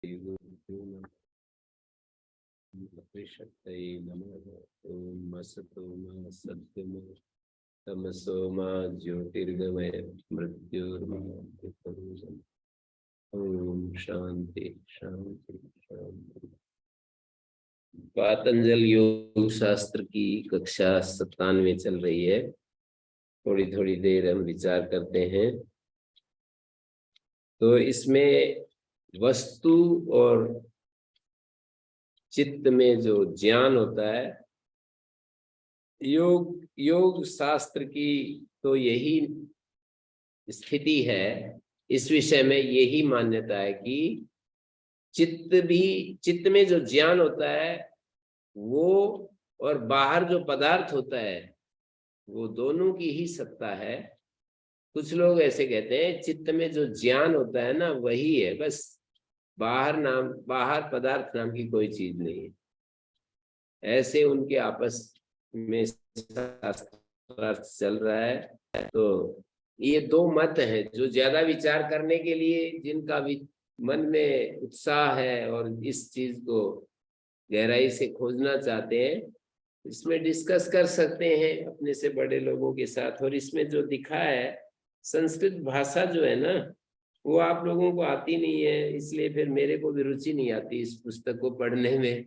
ओम असतो मा सद्गमय तमसो मा ज्योतिर्गमय मृत्योर्मा। ओम शांति शांति शांति। पातंजल योग शास्त्र की कक्षा 97 चल रही है। थोड़ी थोड़ी देर हम विचार करते हैं। तो इसमें वस्तु और चित्त में जो ज्ञान होता है, योग शास्त्र की तो यही स्थिति है। इस विषय में यही मान्यता है कि चित्त में जो ज्ञान होता है वो और बाहर जो पदार्थ होता है वो दोनों की ही सत्ता है। कुछ लोग ऐसे कहते हैं चित्त में जो ज्ञान होता है ना वही है, बस बाहर पदार्थ नाम की कोई चीज नहीं है। ऐसे उनके आपस में शास्त्रार्थ चल रहा है। तो ये दो मत हैं जो ज्यादा विचार करने के लिए, जिनका भी मन में उत्साह है और इस चीज को गहराई से खोजना चाहते हैं, इसमें डिस्कस कर सकते हैं अपने से बड़े लोगों के साथ। और इसमें जो दिखा है, संस्कृत भाषा जो है ना वो आप लोगों को आती नहीं है, इसलिए फिर मेरे को भी रुचि नहीं आती इस पुस्तक को पढ़ने में।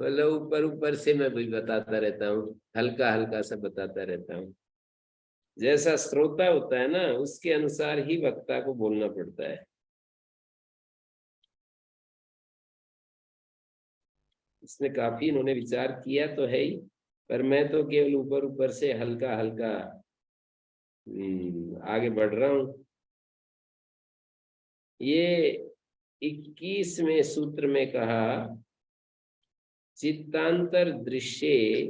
मतलब ऊपर ऊपर से मैं भी बताता रहता हूँ, हल्का हल्का सा बताता रहता हूँ। जैसा श्रोता होता है ना उसके अनुसार ही वक्ता को बोलना पड़ता है। इसमें काफी इन्होंने विचार किया तो है ही, पर मैं तो केवल ऊपर ऊपर से हल्का हल्का आगे बढ़ रहा हूँ। ये 21वें सूत्र में कहा, चित्तांतर दृश्ये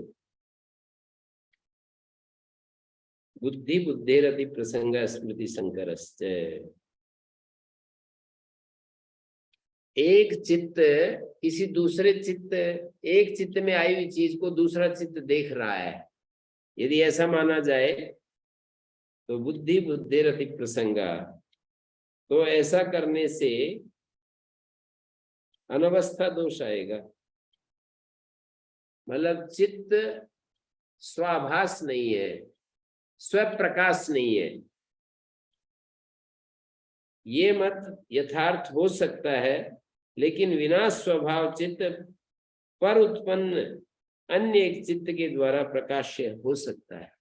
बुद्धि बुद्धेरति प्रसंग स्मृति संकरश्च। एक चित्त किसी दूसरे चित्त, एक चित्त में आई हुई चीज को दूसरा चित्त देख रहा है, यदि ऐसा माना जाए तो बुद्धि बुद्धेरति प्रसंगा, तो ऐसा करने से अनवस्था दोष आएगा। मतलब चित्त स्वाभास नहीं है, स्वप्रकाश नहीं है। ये मत यथार्थ हो सकता है, लेकिन विनाश स्वभाव चित्त पर उत्पन्न अन्य एक चित्त के द्वारा प्रकाश्य हो सकता है।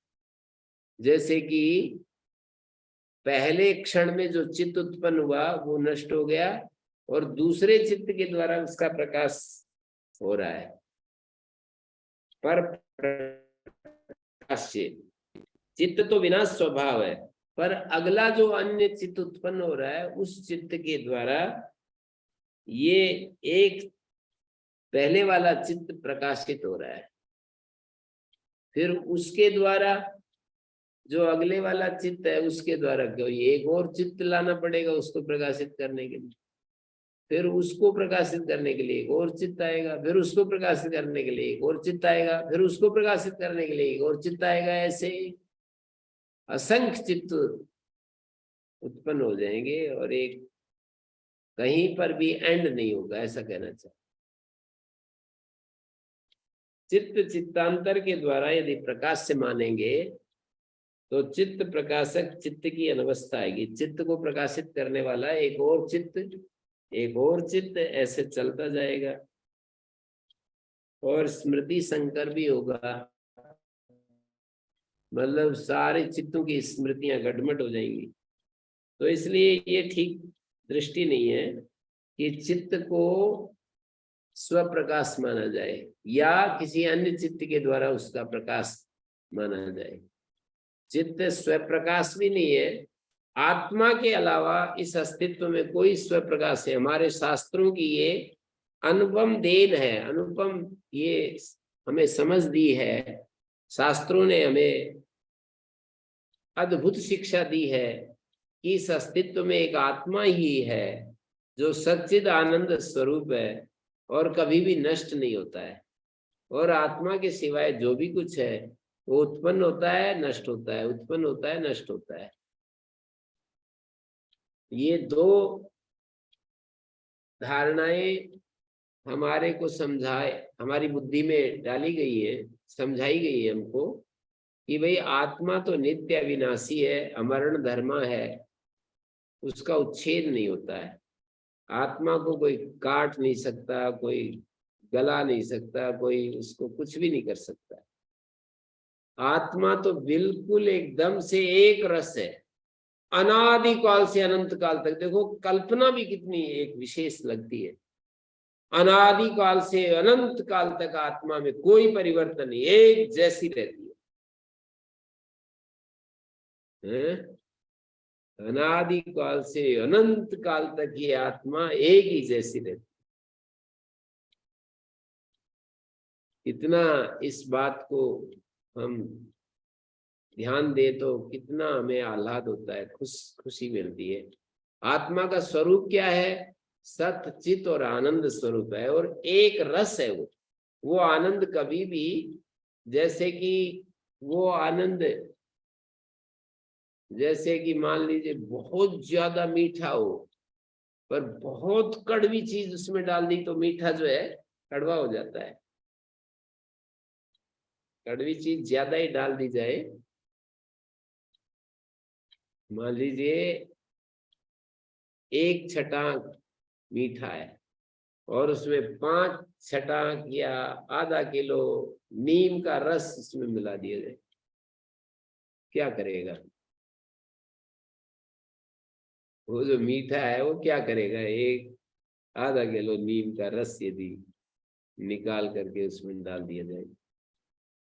जैसे कि पहले क्षण में जो चित्त उत्पन्न हुआ वो नष्ट हो गया और दूसरे चित्त के द्वारा उसका प्रकाश हो रहा है। पर प्रकाश्य चित्त तो विनाश स्वभाव है, पर अगला जो अन्य चित्त उत्पन्न हो रहा है उस चित्त के द्वारा ये एक पहले वाला चित्त प्रकाशित हो रहा है। फिर उसके द्वारा जो अगले वाला चित्त है उसके द्वारा कोई एक और चित्त लाना पड़ेगा उसको प्रकाशित करने के लिए। फिर उसको प्रकाशित करने के लिए एक और चित्त आएगा, फिर उसको प्रकाशित करने के लिए एक और चित्त आएगा, फिर उसको प्रकाशित करने के लिए एक और चित्त आएगा। ऐसे असंख्य चित्त उत्पन्न हो जाएंगे और एक कहीं पर भी एंड नहीं होगा, ऐसा कहना चाहिए। चित्त चित्तांतर के द्वारा यदि प्रकाश से मानेंगे तो चित्त प्रकाशक चित्त की अनवस्था आएगी। चित्त को प्रकाशित करने वाला एक और चित्त, एक और चित्त, ऐसे चलता जाएगा और स्मृति संकर भी होगा। मतलब सारे चित्तों की स्मृतियां गड़मट हो जाएंगी। तो इसलिए ये ठीक दृष्टि नहीं है कि चित्त को स्वप्रकाश माना जाए या किसी अन्य चित्त के द्वारा उसका प्रकाश माना जाए। चित्त स्वप्रकाश भी नहीं है, आत्मा के अलावा इस अस्तित्व में कोई स्वप्रकाश है। हमारे शास्त्रों की ये अनुपम देन है, अनुपम ये हमें समझ दी है। शास्त्रों ने हमें अद्भुत शिक्षा दी है कि इस अस्तित्व में एक आत्मा ही है जो सच्चिद आनंद स्वरूप है और कभी भी नष्ट नहीं होता है। और आत्मा के सिवाय जो भी कुछ है वो उत्पन्न होता है, नष्ट होता है, उत्पन्न होता है, नष्ट होता है। ये दो धारणाएं हमारे को समझाए, हमारी बुद्धि में डाली गई है, समझाई गई है हमको कि भाई आत्मा तो नित्य अविनाशी है, अमरण धर्मा है, उसका उच्छेद नहीं होता है। आत्मा को कोई काट नहीं सकता, कोई गला नहीं सकता, कोई उसको कुछ भी नहीं कर सकता। आत्मा तो बिल्कुल एकदम से एक रस है, अनादि काल से अनंत काल तक। देखो कल्पना भी कितनी एक विशेष लगती है। अनादि काल से अनंत काल तक आत्मा में कोई परिवर्तन नहीं, एक जैसी रहती है। अनादि काल से अनंत काल तक ये आत्मा एक ही जैसी रहती। इतना इस बात को हम ध्यान दे तो कितना हमें आह्लाद होता है, खुशी मिलती है। आत्मा का स्वरूप क्या है? सत चित और आनंद स्वरूप है, और एक रस है वो आनंद कभी भी, जैसे कि वो आनंद, जैसे कि मान लीजिए बहुत ज्यादा मीठा हो पर बहुत कड़वी चीज उसमें डाल दी तो मीठा जो है कड़वा हो जाता है। कड़वी चीज ज्यादा ही डाल दी जाए, मान लीजिए एक छटाक मीठा है और उसमें 5 छटाक या आधा किलो नीम का रस उसमें मिला दिया जाए, क्या करेगा? वो जो मीठा है वो क्या करेगा? एक आधा किलो नीम का रस यदि निकाल करके उसमें डाल दिया जाए,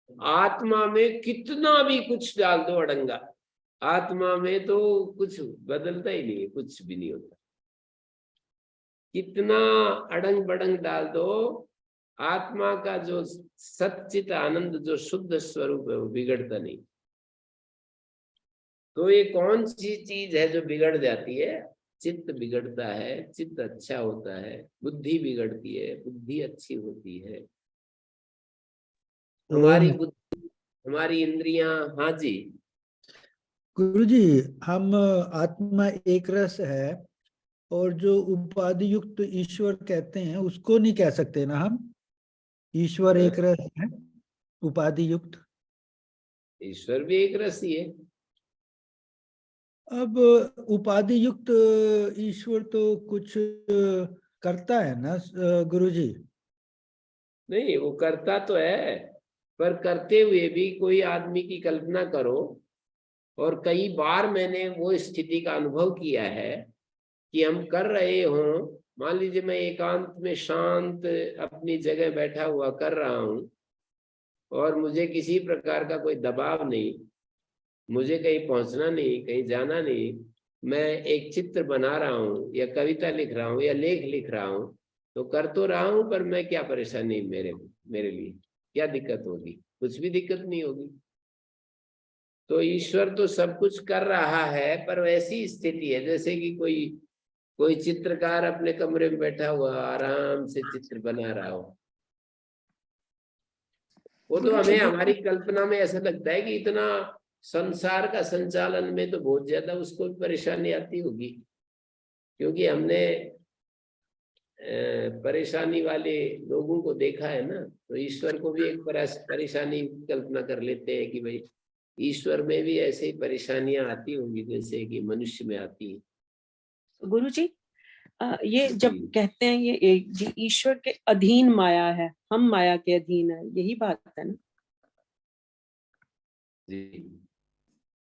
आत्मा में कितना भी कुछ डाल दो अड़ंगा, आत्मा में तो कुछ बदलता ही नहीं है, कुछ भी नहीं होता। कितना अड़ंग बड़ंग डाल दो, आत्मा का जो सच्चित आनंद जो शुद्ध स्वरूप है वो बिगड़ता नहीं। तो ये कौन सी चीज है जो बिगड़ जाती है? चित्त बिगड़ता है, चित्त अच्छा होता है, बुद्धि बिगड़ती है, बुद्धि अच्छी होती है। हमारी ओम। बुद्धि, हमारी इंद्रियां, हाँ जी गुरुजी, हम आत्मा एक रस है और जो उपाधि युक्त ईश्वर कहते हैं उसको नहीं कह सकते ना हम? ईश्वर हाँ? एक रस है, उपाधि युक्त। ईश्वर भी एक रस ही है। अब उपाधि युक्त ईश्वर तो कुछ करता है ना गुरुजी? नहीं, वो करता तो है, पर करते हुए भी कोई आदमी की कल्पना करो, और कई बार मैंने वो स्थिति का अनुभव किया है कि हम कर रहे हों, मान लीजिए मैं एकांत में शांत अपनी जगह बैठा हुआ कर रहा हूं और मुझे किसी प्रकार का कोई दबाव नहीं, मुझे कहीं पहुंचना नहीं, कहीं जाना नहीं, मैं एक चित्र बना रहा हूँ या कविता लिख रहा हूँ या लेख लिख रहा हूँ, तो कर तो रहा हूँ, पर मैं क्या परेशानी, मेरे मेरे लिए क्या दिक्कत होगी? कुछ भी दिक्कत नहीं होगी। तो ईश्वर तो सब कुछ कर रहा है, पर वैसी स्थिति है जैसे कि कोई कोई चित्रकार अपने कमरे में बैठा हुआ आराम से चित्र बना रहा हो। वो तो गुरुजी हमें हमारी कल्पना में ऐसा लगता है कि इतना संसार का संचालन में तो बहुत ज्यादा उसको भी परेशानी आती होगी, क्योंकि हमने परेशानी वाले लोगों को देखा है ना। तो ईश्वर को भी एक परेशानी कल्पना कर लेते हैं कि भाई ईश्वर में भी ऐसे ही परेशानियां आती होंगी जैसे कि मनुष्य में आती है। गुरुजी, ये जब जी कहते हैं ये ईश्वर के अधीन माया है, हम माया के अधीन है, यही बात है ना? जी,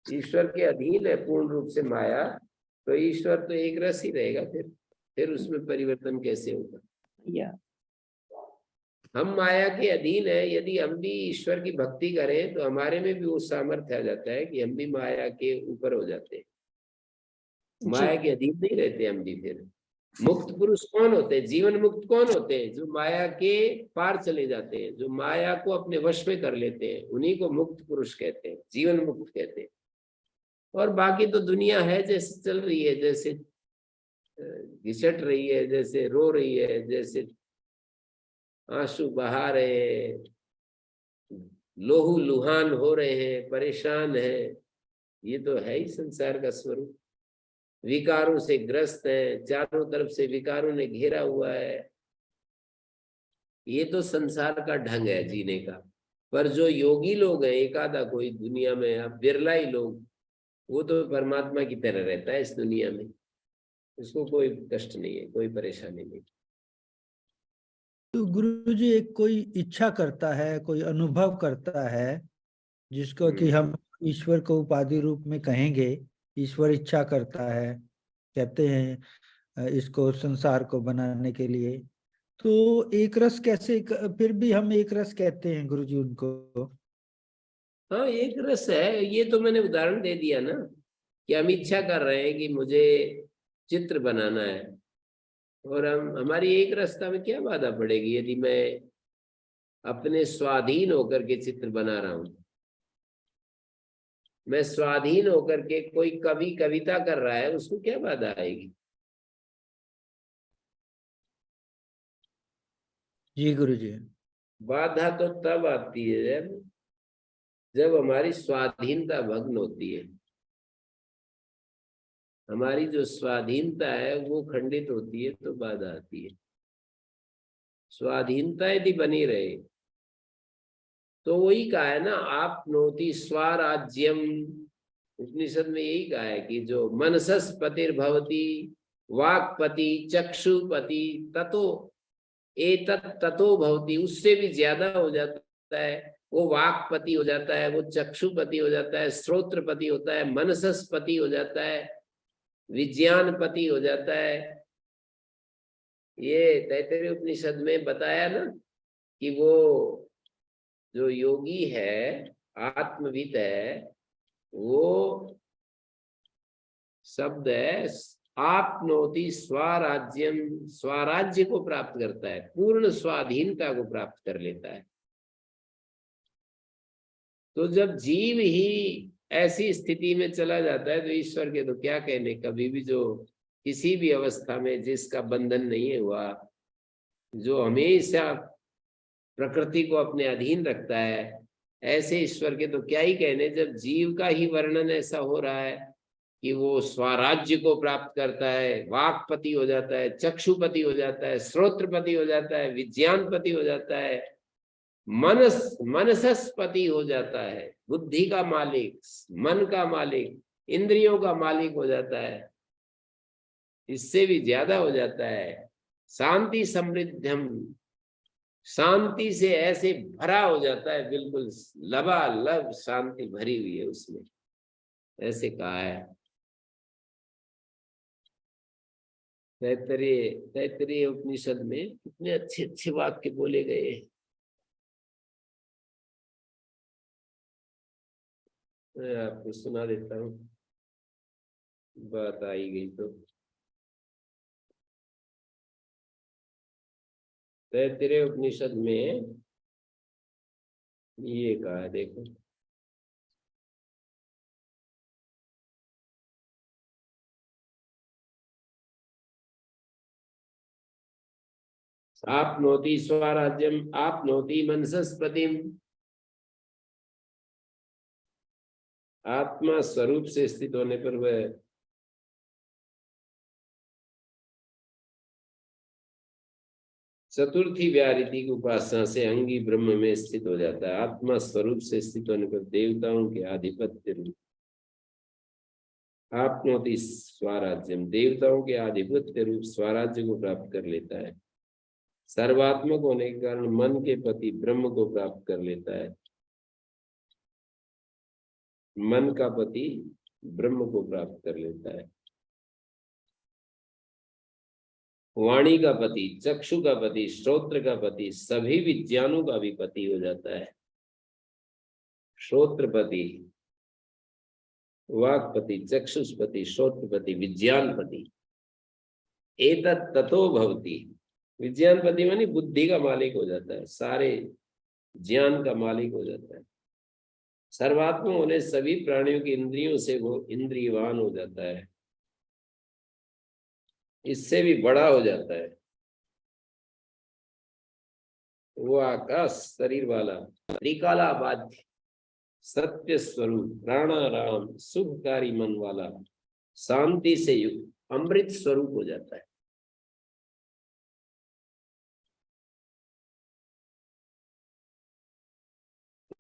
ईश्वर के अधीन है पूर्ण रूप से माया, तो ईश्वर तो एक रस ही रहेगा, फिर उसमें परिवर्तन कैसे होगा? या हम माया के अधीन है, यदि हम भी ईश्वर की भक्ति करें तो हमारे में भी वो सामर्थ्य आ जाता है कि हम भी माया के ऊपर हो जाते हैं, माया जी के अधीन नहीं रहते हम भी। फिर मुक्त पुरुष कौन होते हैं? जीवन मुक्त कौन होते हैं? जो माया के पार चले जाते हैं, जो माया को अपने वश में कर लेते हैं, उन्हीं को मुक्त पुरुष कहते हैं, जीवन मुक्त कहते हैं। और बाकी तो दुनिया है जैसे चल रही है, जैसे घिसट रही है, जैसे रो रही है, जैसे आंसू बहा रहे हैं, लोहू लुहान हो रहे हैं, परेशान है, ये तो है ही संसार का स्वरूप। विकारों से ग्रस्त हैं, चारों तरफ से विकारों ने घेरा हुआ है। ये तो संसार का ढंग है जीने का। पर जो योगी लोग हैं, एक आधा कोई दुनिया में, अब बिरला ही लोग, वो तो परमात्मा की तरह रहता है इस दुनिया में, उसको कोई कष्ट नहीं है, कोई परेशानी नहीं। तो गुरु जी, एक कोई इच्छा करता है, कोई अनुभव करता है, जिसको कि हम ईश्वर को उपाधि रूप में कहेंगे, ईश्वर इच्छा करता है, कहते हैं इसको संसार को बनाने के लिए। तो एक रस कैसे, फिर भी हम एक रस कहते हैं गुरु जी उनको? हाँ, एक रस है। ये तो मैंने उदाहरण दे दिया ना, कि हम इच्छा कर रहे हैं कि मुझे चित्र बनाना है, और हमारी एक रसता में क्या बाधा पड़ेगी यदि मैं अपने स्वाधीन होकर के चित्र बना रहा हूं। मैं स्वाधीन होकर के, कोई कवि कविता कर रहा है, उसको क्या बाधा आएगी? जी गुरु जी। बाधा तो तब आती है जब हमारी स्वाधीनता भंग होती है। हमारी जो स्वाधीनता है वो खंडित होती है तो बाधा आती है। स्वाधीनता यदि बनी रहे तो वही कहा है ना, आप नोति स्वराज्यम। उपनिषद में यही कहा है कि जो मनसस्पतिर्भवति वाक्पति चक्षुपति ततो एतत् ततो भवति, उससे भी ज्यादा हो जाता है। वो वाक्पति हो जाता है, वो चक्षुपति हो जाता है, श्रोत्रपति होता है, मनसस्पति हो जाता है, विज्ञानपति हो जाता है। ये तैत्तिरीय उपनिषद में बताया ना कि वो जो योगी है, आत्मविद है, वो शब्द है आपनोति स्वराज्यम, स्वराज्य को प्राप्त करता है, पूर्ण स्वाधीनता को प्राप्त कर लेता है। तो जब जीव ही ऐसी स्थिति में चला जाता है तो ईश्वर के तो क्या कहने। कभी भी जो किसी भी अवस्था में जिसका बंधन नहीं हुआ, जो हमेशा प्रकृति को अपने अधीन रखता है, ऐसे ईश्वर के तो क्या ही कहने। जब जीव का ही वर्णन ऐसा हो रहा है कि वो स्वराज्य को प्राप्त करता है, वाक्पति हो जाता है, चक्षुपति हो जाता है, श्रोत्रपति हो जाता है, विज्ञानपति हो जाता है, मनसस्पति हो जाता है, बुद्धि का मालिक, मन का मालिक, इंद्रियों का मालिक हो जाता है, इससे भी ज्यादा हो जाता है। शांति समृद्धम, शांति से ऐसे भरा हो जाता है, बिल्कुल लबालब शांति भरी हुई है उसमें, ऐसे कहा है तैत्तिरीय उपनिषद में। कितने अच्छे अच्छे वाक्य बोले गए। मैं आपको सुना देता हूँ, बात आई गई तो। तैत्तिरीय उपनिषद में ये कहा है, देखो, आपनोति स्वराज्यम आपनोति मनसस्पतिम। आत्मा स्वरूप से स्थित होने पर वह चतुर्थी व्याहृति की उपासना से अंगी ब्रह्म में स्थित हो जाता है। आत्मा स्वरूप से स्थित होने पर देवताओं के आधिपत्य रूप आपनोति स्वराज्यम, देवताओं के आधिपत्य रूप स्वराज्य को प्राप्त कर लेता है। सर्वात्मक होने के कारण मन के पति ब्रह्म को प्राप्त कर लेता है। मन का पति ब्रह्म को प्राप्त कर लेता है। वाणी का पति, चक्षु का पति, श्रोत्र का पति, सभी विज्ञानों का भी पति हो जाता है। श्रोत्रपति, वाक्पति, चक्षुष्पति, श्रोत्रपति, विज्ञानपति। एतत् ततो भवति, विज्ञानपति मानी बुद्धि का मालिक हो जाता है, सारे ज्ञान का मालिक हो जाता है। सर्वात्मा होने सभी प्राणियों की इंद्रियों से वो इंद्रियवान हो जाता है, इससे भी बड़ा हो जाता है। वो आकाश शरीर वाला त्रिकाला बाध्य सत्य स्वरूप प्राणाराम सुखकारी मन वाला शांति से युक्त अमृत स्वरूप हो जाता है।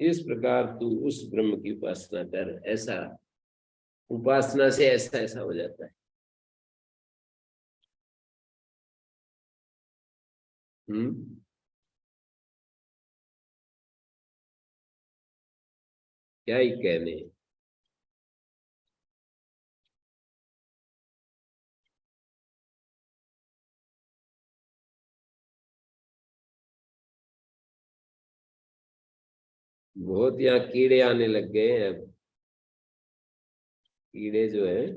इस प्रकार तू उस ब्रह्म की उपासना कर, ऐसा उपासना से ऐसा ऐसा हो जाता है। क्या ही कहने। बहुत यहाँ कीड़े आने लग गए हैं अब। कीड़े जो है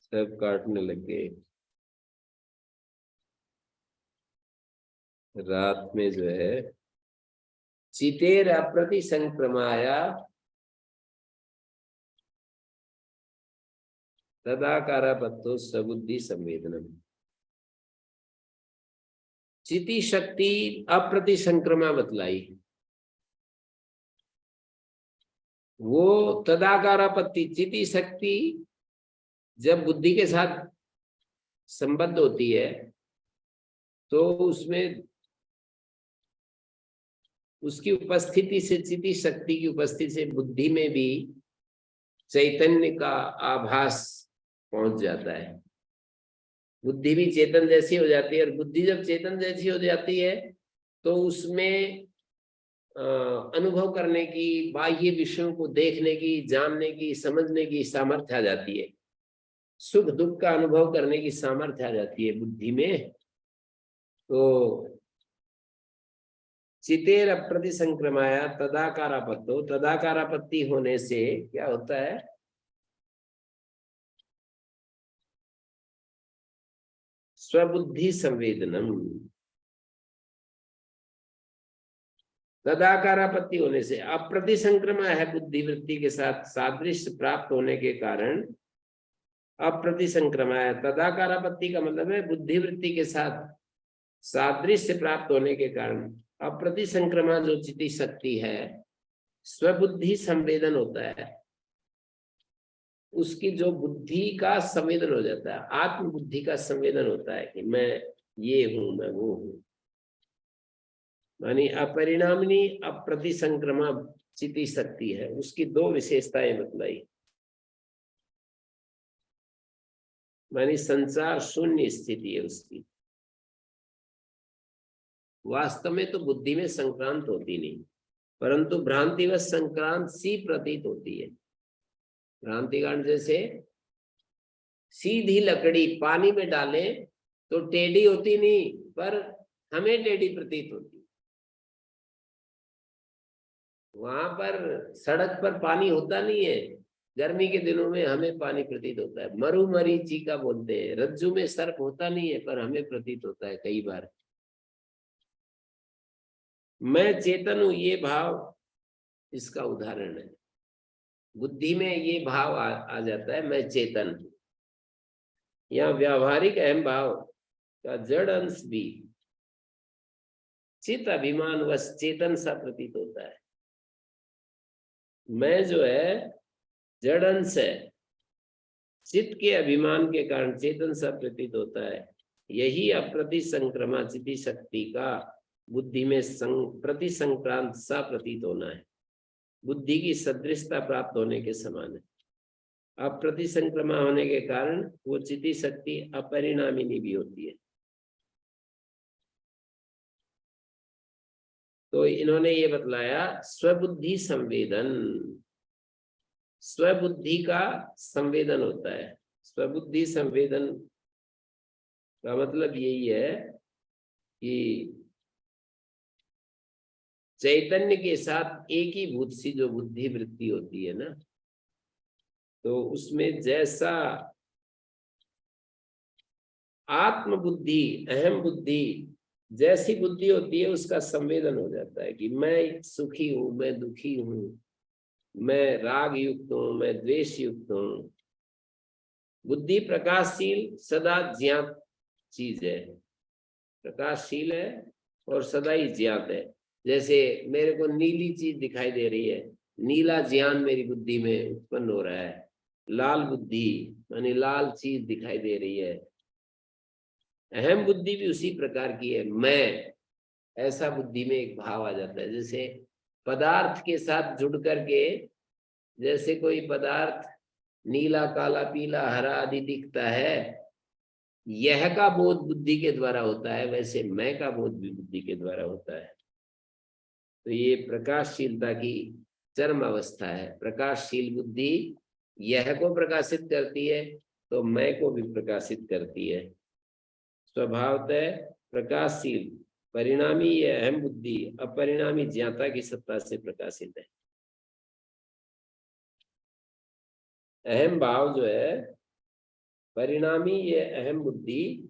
सब काटने लग गए। रात में जो है चितेर अप्रति संक्रमाया तदाकारापत्तो सबुद्धि संवेदनम। चिति शक्ति अप्रति संक्रमा बतलाई, वो तदाकारापत्ति चिति शक्ति जब बुद्धि के साथ संबद्ध होती है तो उसमें उसकी उपस्थिति से, चिति शक्ति की उपस्थिति से बुद्धि में भी चैतन्य का आभास पहुंच जाता है। बुद्धि भी चेतन जैसी हो जाती है, और बुद्धि जब चेतन जैसी हो जाती है तो उसमें अनुभव करने की, बाह्य विषयों को देखने की, जानने की, समझने की सामर्थ्य आ जाती है। सुख दुख का अनुभव करने की सामर्थ्य आ जाती है बुद्धि में। तो चितेर अप्रति संक्रमाया तदाकारापत्तो, तदाकारापत्ति होने से क्या होता है, स्वबुद्धि संवेदनम। तदाकारापत्ति होने से अप्रति संक्रमा है, बुद्धि वृत्ति के साथ सादृश्य प्राप्त होने के कारण अप्रति संक्रमा है। तदाकारापत्ति का मतलब है बुद्धि वृत्ति के साथ सादृश्य प्राप्त होने के कारण अप्रति संक्रमा जो चिति शक्ति है, स्वबुद्धि संवेदन होता है, उसकी जो बुद्धि का संवेदन हो जाता है, आत्म बुद्धि का संवेदन होता है कि मैं ये हूं, मैं वो हूं। मानी अपरिणामिनी अप्रति संक्रमा चिति शक्ति है, उसकी दो विशेषताएं बतलाई। मानी संसार शून्य स्थिति है उसकी। वास्तव में तो बुद्धि में संक्रांत होती नहीं, परंतु भ्रांतिवश संक्रांत सी प्रतीत होती है। भ्रांतिकांड जैसे सीधी लकड़ी पानी में डाले तो टेढ़ी होती नहीं, पर हमें टेढ़ी प्रतीत होती। वहां पर सड़क पर पानी होता नहीं है, गर्मी के दिनों में हमें पानी प्रतीत होता है। मरुमरीची का बोलते हैं, रज्जु में सर्प होता नहीं है पर हमें प्रतीत होता है कई बार। मैं चेतन हूं, ये भाव इसका उदाहरण है। बुद्धि में ये भाव आ जाता है, मैं चेतन हूं। यहाँ व्यावहारिक अहम भाव का जड़ अंश भी चित अभिमान व चेतन सा प्रतीत होता है। मैं जो है जड़ अंश है, चित्त के अभिमान के कारण चेतन सा प्रतीत होता है। यही अप्रति संक्रमा चिति शक्ति का बुद्धि में प्रति संक्रांत सा प्रतीत होना है, बुद्धि की सदृशता प्राप्त होने के समान है। अप्रति संक्रमा होने के कारण वो चिति शक्ति अपरिणामिनी भी होती है। तो इन्होंने ये बतलाया स्वबुद्धि संवेदन, स्वबुद्धि का संवेदन होता है। स्वबुद्धि संवेदन का मतलब यही है कि चैतन्य के साथ एक ही भूत सी जो बुद्धि वृत्ति होती है ना, तो उसमें जैसा आत्म बुद्धि, अहम बुद्धि जैसी बुद्धि होती है, उसका संवेदन हो जाता है कि मैं सुखी हूं, मैं दुखी हूं, मैं राग युक्त हूं, मैं द्वेष युक्त हूं। बुद्धि प्रकाशशील सदा ज्ञात चीज है, प्रकाशशील है और सदा ही ज्ञात है। जैसे मेरे को नीली चीज दिखाई दे रही है, नीला ज्ञान मेरी बुद्धि में उत्पन्न हो रहा है, लाल बुद्धि माने लाल चीज दिखाई दे रही है। अहम बुद्धि भी उसी प्रकार की है, मैं, ऐसा बुद्धि में एक भाव आ जाता है। जैसे पदार्थ के साथ जुड़ करके, जैसे कोई पदार्थ नीला, काला, पीला, हरा आदि दिखता है, यह का बोध बुद्धि के द्वारा होता है, वैसे मैं का बोध भी बुद्धि के द्वारा होता है। तो ये प्रकाशशीलता की चरम अवस्था है। प्रकाशशील बुद्धि यह को प्रकाशित करती है, तो मैं को भी प्रकाशित करती है। स्वभावतः प्रकाशशील परिणामी ये अहम बुद्धि अपरिणामी ज्ञाता की सत्ता से प्रकाशित है। अहम भाव जो है, परिणामी ये अहम बुद्धि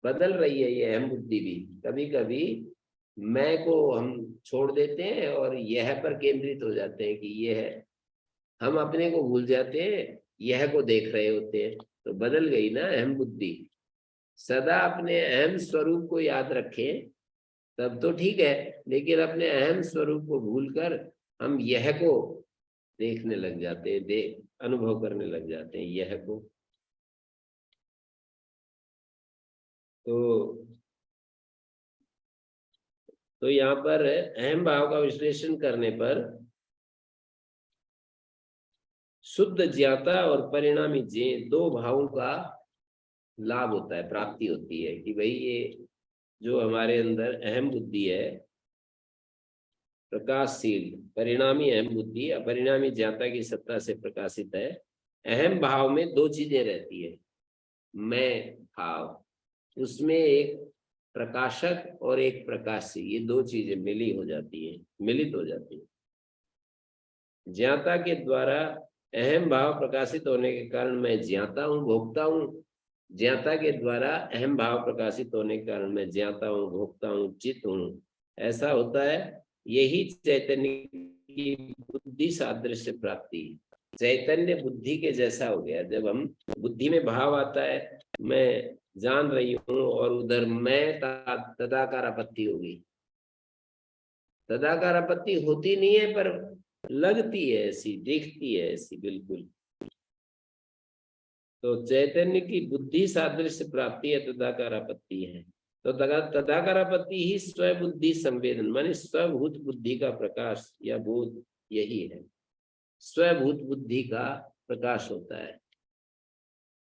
बदल रही है। ये अहम बुद्धि भी कभी कभी मैं को हम छोड़ देते हैं और यह पर केंद्रित हो जाते हैं कि ये है, हम अपने को भूल जाते हैं, यह को देख रहे होते हैं, तो बदल गई ना अहम बुद्धि। सदा अपने अहम स्वरूप को याद रखें तब तो ठीक है, लेकिन अपने अहम स्वरूप को भूलकर हम यह को देखने लग जाते हैं, अनुभव करने लग जाते हैं यह को। तो यहाँ पर अहम भाव का विश्लेषण करने पर शुद्ध ज्ञाता और परिणामी जे दो भावों का लाभ होता है, प्राप्ति होती है कि भाई ये जो हमारे अंदर अहम बुद्धि है, प्रकाशशील परिणामी अहम बुद्धि अपरिणामी ज्ञाता की सत्ता से प्रकाशित है। अहम भाव में दो चीजें रहती है, मैं भाव, उसमें एक प्रकाशक और एक प्रकाशी, ये दो चीजें मिलित हो जाती है। ज्ञाता के द्वारा अहम भाव प्रकाशित होने के कारण मैं ज्ञाता हूँ, भोक्ता हूँ। ज्ञाता के द्वारा अहम भाव प्रकाशित होने के कारण मैं ज्ञाता हूँ, भोक्ता हूँ, चित हूँ। ऐसा होता है, यही चैतन्य की बुद्धि सादृश्य प्राप्ति। चैतन्य बुद्धि के जैसा हो गया। जब हम बुद्धि में भाव आता है, मैं जान रही हूँ, और उधर मैं तदाकार आपत्ति होगी। तदाकार आपत्ति होती नहीं है, पर लगती है ऐसी, दिखती है ऐसी, बिल्कुल। तो चैतन्य की बुद्धि सादृश्य प्राप्ति है, तदाकार आपत्ति है। तो तदाकार आपत्ति ही स्वबुद्धि संवेदन माने स्वभूत बुद्धि का प्रकाश या बोध, यही है। स्वभूत बुद्धि का प्रकाश होता है।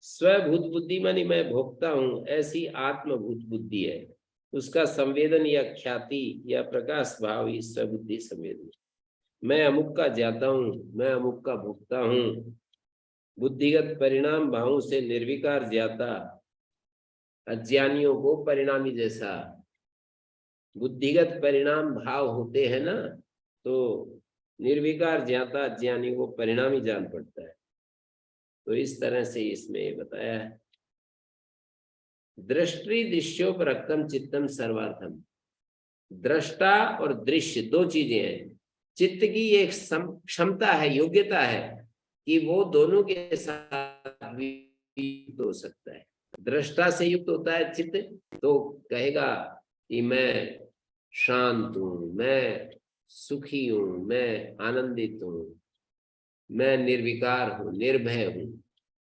स्वभूत बुद्धि मानी मैं भोक्ता हूं, ऐसी आत्मभूत बुद्धि है। उसका संवेदन या ख्याति या प्रकाश भाव ही स्वबुद्धि संवेदन। मैं अमुक का ज्ञाता हूं, मैं अमुक का भोक्ता हूं। बुद्धिगत परिणाम भावों से निर्विकार ज्ञाता, अज्ञानियों को परिणामी जैसा। बुद्धिगत परिणाम भाव होते हैं ना, तो निर्विकार ज्ञाता अज्ञानी को परिणामी जान पड़ता है। तो इस तरह से इसमें बताया है। दृष्टि दृश्योपरक्तम चित्तम सर्वार्थम। दृष्टा और दृश्य दो चीजें हैं। चित्त की एक क्षमता है, योग्यता है कि वो दोनों के साथ भी युक्त हो सकता है। दृष्टा से युक्त होता है चित्त, तो कहेगा कि मैं शांत हूं, मैं सुखी हूं, मैं आनंदित हूं, मैं निर्विकार हूं, निर्भय हूं।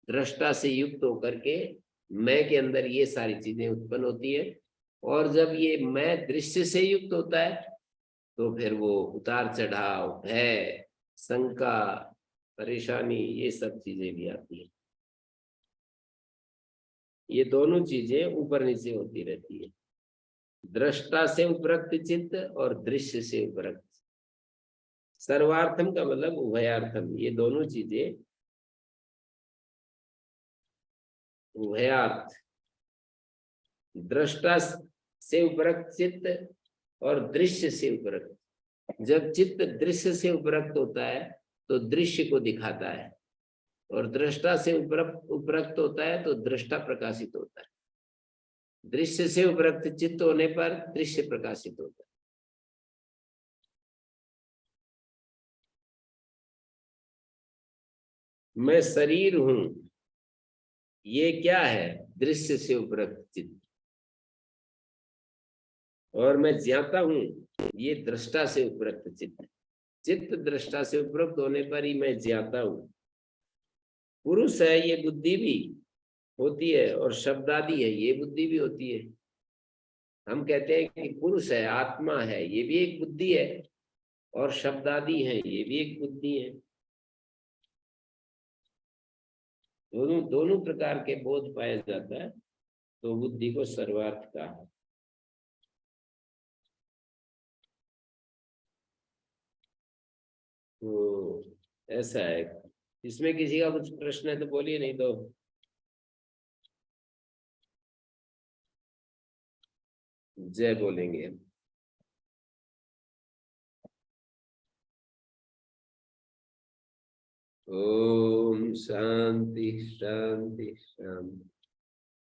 दृष्टा से युक्त होकर के मैं के अंदर ये सारी चीजें उत्पन्न होती है। और जब ये मैं दृश्य से युक्त होता है, तो फिर वो उतार चढ़ाव, भय, शंका, परेशानी, ये सब चीजें भी आती है। ये दोनों चीजें ऊपर नीचे होती रहती है। दृष्टा से उपरक्त चित्त और दृश्य से उपरक्त। सर्वार्थम का मतलब उभयार्थम, ये दोनों चीजें उभयार्थ। दृष्टा से उपरक्त चित्त और दृश्य से उपरक्त। जब चित्त दृश्य से उपरक्त होता है तो दृश्य को दिखाता है, और दृष्टा से उपरक्त होता है तो दृष्टा प्रकाशित होता है। दृश्य से उपरक्त चित्त होने पर दृश्य प्रकाशित होता है। मैं शरीर हूं, ये क्या है? दृश्य से उपरक्त चित्त। और मैं ज्ञाता हूं, ये दृष्टा से उपरक्त चित्त। चित्त दृष्टा से उपरक्त होने पर ही मैं ज्ञाता हूं। पुरुष है ये बुद्धि भी होती है, और शब्दादि है ये बुद्धि भी होती है। हम कहते हैं कि पुरुष है, आत्मा है, ये भी एक बुद्धि है, और शब्दादि है ये भी एक बुद्धि है। दोनों दोनों प्रकार के बोध पाया जाता है, तो बुद्धि को सर्वार्थ कहा है। तो ऐसा है। इसमें किसी का कुछ प्रश्न है तो बोलिए, नहीं तो जय बोलेंगे। ओम शांति शांति शांति।